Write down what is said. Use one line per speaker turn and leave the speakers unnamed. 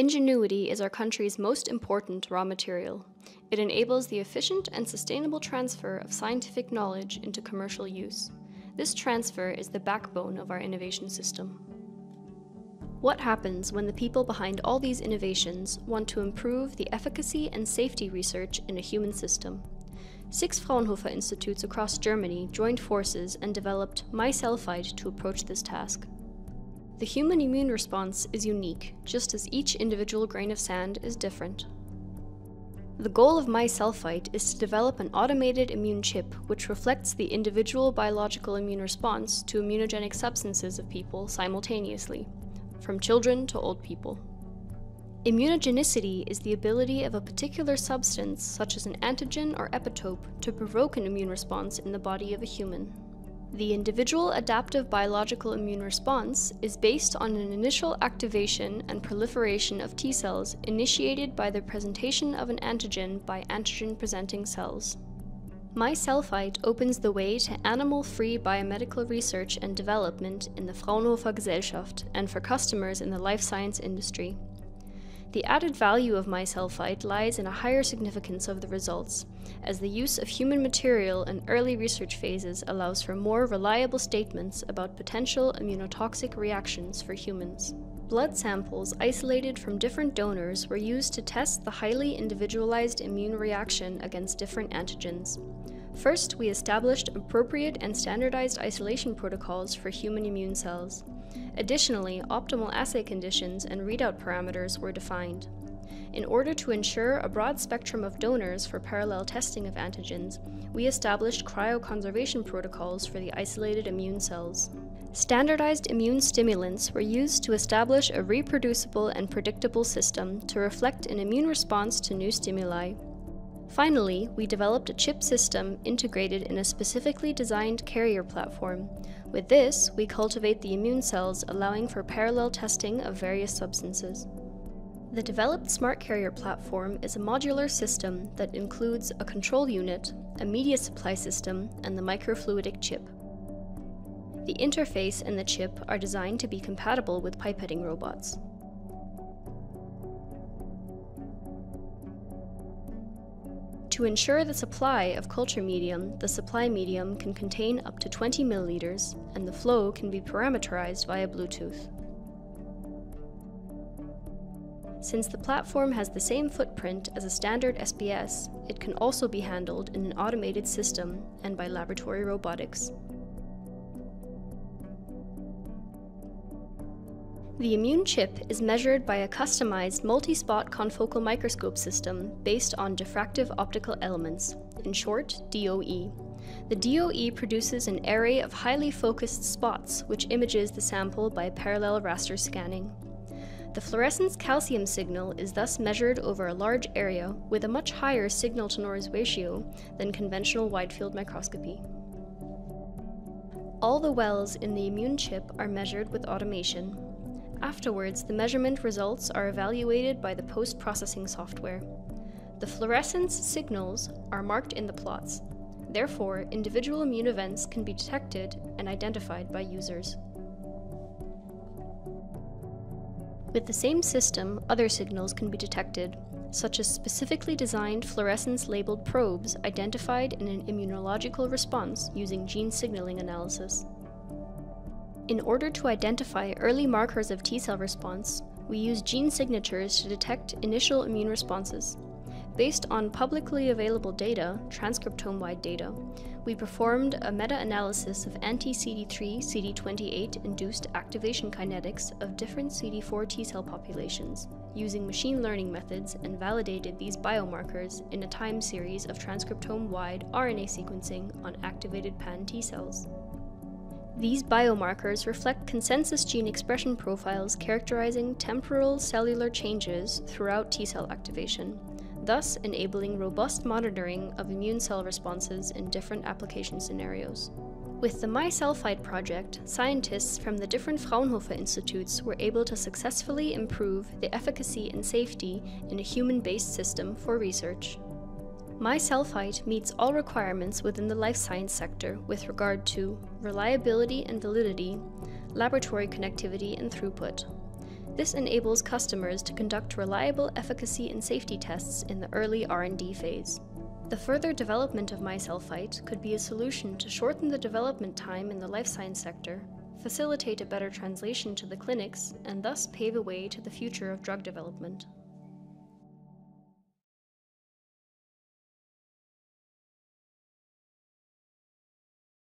Ingenuity is our country's most important raw material. It enables the efficient and sustainable transfer of scientific knowledge into commercial use. This transfer is the backbone of our innovation system. What happens when the people behind all these innovations want to improve the efficacy and safety research in a human system? 6 Fraunhofer Institutes across Germany joined forces and developed MyCellFight to approach this task. The human immune response is unique, just as each individual grain of sand is different. The goal of MyCellFight is to develop an automated immune chip which reflects the individual biological immune response to immunogenic substances of people simultaneously, from children to old people. Immunogenicity is the ability of a particular substance, such as an antigen or epitope, to provoke an immune response in the body of a human. The individual adaptive biological immune response is based on an initial activation and proliferation of T cells initiated by the presentation of an antigen by antigen-presenting cells. MyCellFight opens the way to animal-free biomedical research and development in the Fraunhofer Gesellschaft and for customers in the life science industry. The added value of MyCellFight lies in a higher significance of the results, as the use of human material in early research phases allows for more reliable statements about potential immunotoxic reactions for humans. Blood samples isolated from different donors were used to test the highly individualized immune reaction against different antigens. First, we established appropriate and standardized isolation protocols for human immune cells. Additionally, optimal assay conditions and readout parameters were defined. In order to ensure a broad spectrum of donors for parallel testing of antigens, we established cryoconservation protocols for the isolated immune cells. Standardized immune stimulants were used to establish a reproducible and predictable system to reflect an immune response to new stimuli. Finally, we developed a chip system integrated in a specifically designed carrier platform. With this, we cultivate the immune cells, allowing for parallel testing of various substances. The developed smart carrier platform is a modular system that includes a control unit, a media supply system, and the microfluidic chip. The interface and the chip are designed to be compatible with pipetting robots. To ensure the supply of culture medium, the supply medium can contain up to 20 milliliters, and the flow can be parameterized via Bluetooth. Since the platform has the same footprint as a standard SBS, it can also be handled in an automated system and by laboratory robotics. The immune chip is measured by a customized multi-spot confocal microscope system based on diffractive optical elements, in short, DOE. The DOE produces an array of highly focused spots which images the sample by parallel raster scanning. The fluorescence calcium signal is thus measured over a large area with a much higher signal-to-noise ratio than conventional wide-field microscopy. All the wells in the immune chip are measured with automation. Afterwards, the measurement results are evaluated by the post-processing software. The fluorescence signals are marked in the plots. Therefore, individual immune events can be detected and identified by users. With the same system, other signals can be detected, such as specifically designed fluorescence-labeled probes identified in an immunological response using gene signaling analysis. In order to identify early markers of T-cell response, we use gene signatures to detect initial immune responses. Based on publicly available data, transcriptome-wide data, we performed a meta-analysis of anti-CD3, CD28-induced activation kinetics of different CD4 T-cell populations, using machine learning methods, and validated these biomarkers in a time series of transcriptome-wide RNA sequencing on activated pan T-cells. These biomarkers reflect consensus gene expression profiles characterizing temporal cellular changes throughout T-cell activation, thus enabling robust monitoring of immune cell responses in different application scenarios. With the MyCellFight project, scientists from the different Fraunhofer Institutes were able to successfully improve the efficacy and safety in a human-based system for research. MyCellFight meets all requirements within the life science sector with regard to reliability and validity, laboratory connectivity and throughput. This enables customers to conduct reliable efficacy and safety tests in the early R&D phase. The further development of MyCellFight could be a solution to shorten the development time in the life science sector, facilitate a better translation to the clinics, and thus pave a way to the future of drug development.